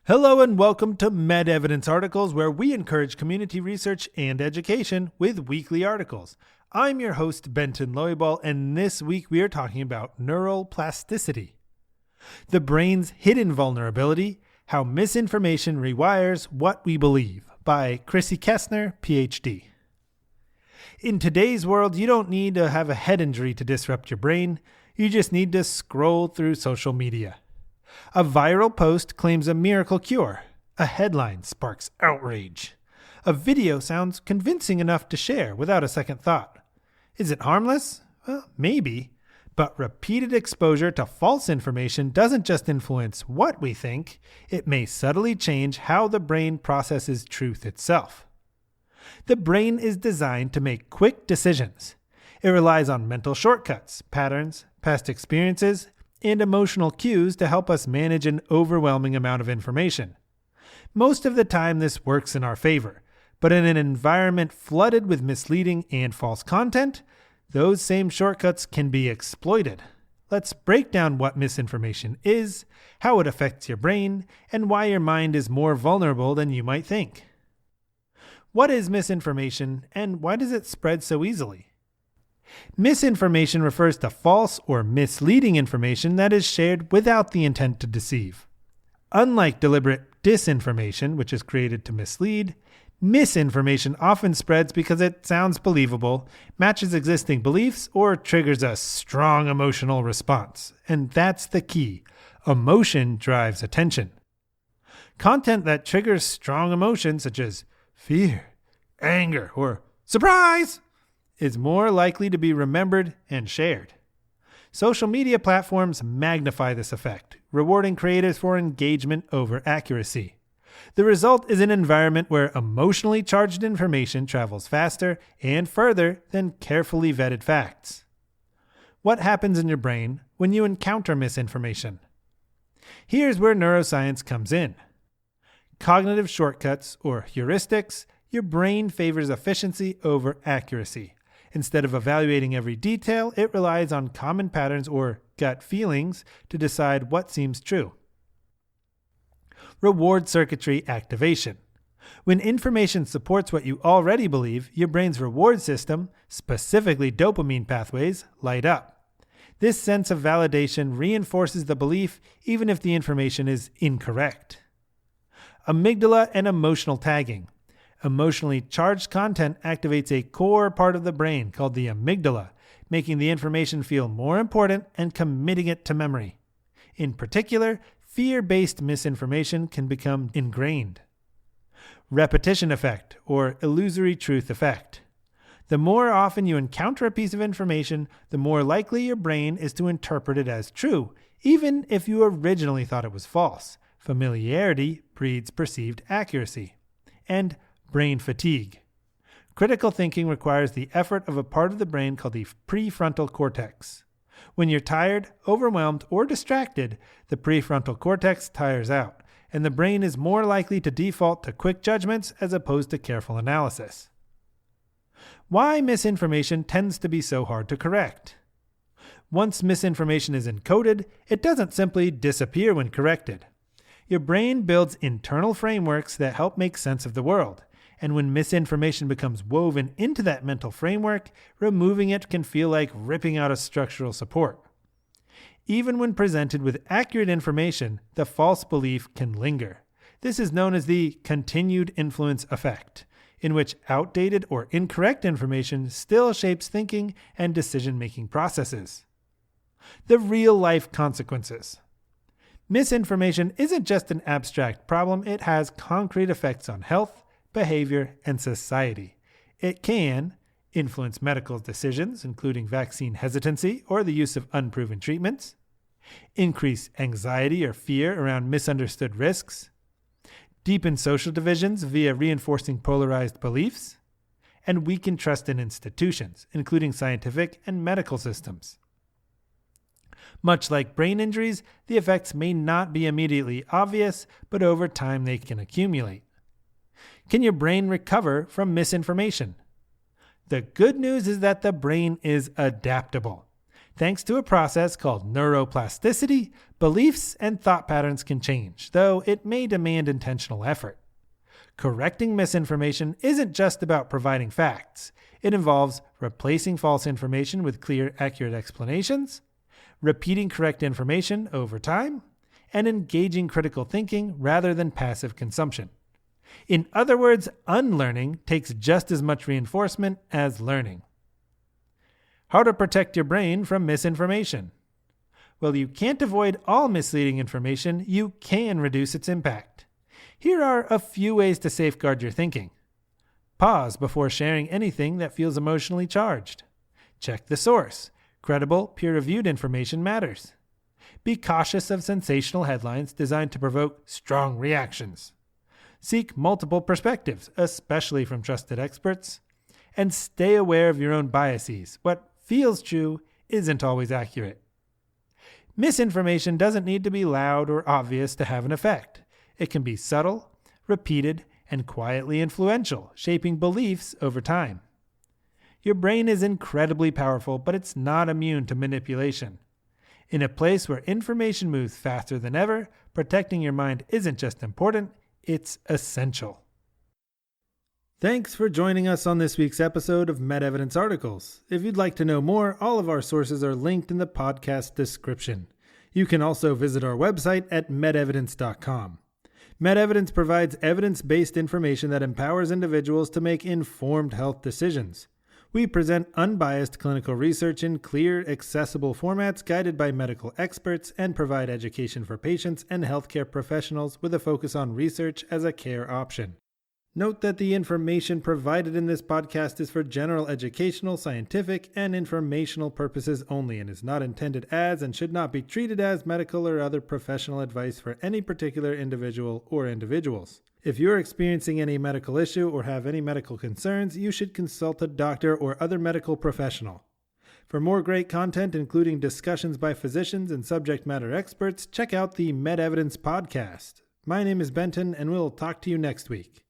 Hello and welcome to Med Evidence Articles, where we encourage community research and education with weekly articles. I'm your host, Benton Loybal, and this week we are talking about neural plasticity, the brain's hidden vulnerability, how misinformation rewires what we believe, by Christy Kestner, PhD. In today's world, you don't need to have a head injury to disrupt your brain. You just need to scroll through social media. A viral post claims a miracle cure. A headline sparks outrage. A video sounds convincing enough to share without a second thought. Is it harmless? Well, maybe. But repeated exposure to false information doesn't just influence what we think, it may subtly change how the brain processes truth itself. The brain is designed to make quick decisions. It relies on mental shortcuts, patterns, past experiences, and emotional cues to help us manage an overwhelming amount of information. Most of the time this works in our favor, but in an environment flooded with misleading and false content, those same shortcuts can be exploited. Let's break down what misinformation is, how it affects your brain, and why your mind is more vulnerable than you might think. What is misinformation, and why does it spread so easily? Misinformation refers to false or misleading information that is shared without the intent to deceive. Unlike deliberate disinformation, which is created to mislead, misinformation often spreads because it sounds believable, matches existing beliefs, or triggers a strong emotional response. And that's the key. Emotion drives attention. Content that triggers strong emotions, such as fear, anger, or surprise, is more likely to be remembered and shared. Social media platforms magnify this effect, rewarding creators for engagement over accuracy. The result is an environment where emotionally charged information travels faster and further than carefully vetted facts. What happens in your brain when you encounter misinformation? Here's where neuroscience comes in. Cognitive shortcuts, or heuristics, your brain favors efficiency over accuracy. Instead of evaluating every detail, it relies on common patterns or gut feelings to decide what seems true. Reward circuitry activation. When information supports what you already believe, your brain's reward system, specifically dopamine pathways, light up. This sense of validation reinforces the belief even if the information is incorrect. Amygdala and emotional tagging. Emotionally charged content activates a core part of the brain called the amygdala, making the information feel more important and committing it to memory. In particular, fear-based misinformation can become ingrained. Repetition effect, or illusory truth effect. The more often you encounter a piece of information, the more likely your brain is to interpret it as true, even if you originally thought it was false. Familiarity breeds perceived accuracy. And brain fatigue. Critical thinking requires the effort of a part of the brain called the prefrontal cortex. When you're tired, overwhelmed, or distracted, the prefrontal cortex tires out, and the brain is more likely to default to quick judgments as opposed to careful analysis. Why misinformation tends to be so hard to correct? Once misinformation is encoded, it doesn't simply disappear when corrected. Your brain builds internal frameworks that help make sense of the world. And when misinformation becomes woven into that mental framework, removing it can feel like ripping out a structural support. Even when presented with accurate information, the false belief can linger. This is known as the continued influence effect, in which outdated or incorrect information still shapes thinking and decision-making processes. The real-life consequences. Misinformation isn't just an abstract problem, it has concrete effects on health, behavior, and society. It can influence medical decisions, including vaccine hesitancy or the use of unproven treatments, increase anxiety or fear around misunderstood risks, deepen social divisions via reinforcing polarized beliefs, and weaken trust in institutions, including scientific and medical systems. Much like brain injuries, the effects may not be immediately obvious, but over time they can accumulate. Can your brain recover from misinformation? The good news is that the brain is adaptable. Thanks to a process called neuroplasticity, beliefs and thought patterns can change, though it may demand intentional effort. Correcting misinformation isn't just about providing facts. It involves replacing false information with clear, accurate explanations, repeating correct information over time, and engaging critical thinking rather than passive consumption. In other words, unlearning takes just as much reinforcement as learning. How to protect your brain from misinformation. Well, you can't avoid all misleading information, you can reduce its impact. Here are a few ways to safeguard your thinking. Pause before sharing anything that feels emotionally charged. Check the source. Credible, peer-reviewed information matters. Be cautious of sensational headlines designed to provoke strong reactions. Seek multiple perspectives, especially from trusted experts. And stay aware of your own biases. What feels true isn't always accurate. Misinformation doesn't need to be loud or obvious to have an effect. It can be subtle, repeated, and quietly influential, shaping beliefs over time. Your brain is incredibly powerful, but it's not immune to manipulation. In a place where information moves faster than ever, protecting your mind isn't just important, it's essential. Thanks for joining us on this week's episode of MedEvidence Articles. If you'd like to know more, all of our sources are linked in the podcast description. You can also visit our website at medevidence.com. MedEvidence provides evidence-based information that empowers individuals to make informed health decisions. We present unbiased clinical research in clear, accessible formats guided by medical experts and provide education for patients and healthcare professionals with a focus on research as a care option. Note that the information provided in this podcast is for general educational, scientific, and informational purposes only and is not intended as and should not be treated as medical or other professional advice for any particular individual or individuals. If you're experiencing any medical issue or have any medical concerns, you should consult a doctor or other medical professional. For more great content, including discussions by physicians and subject matter experts, check out the MedEvidence podcast. My name is Benton, and we'll talk to you next week.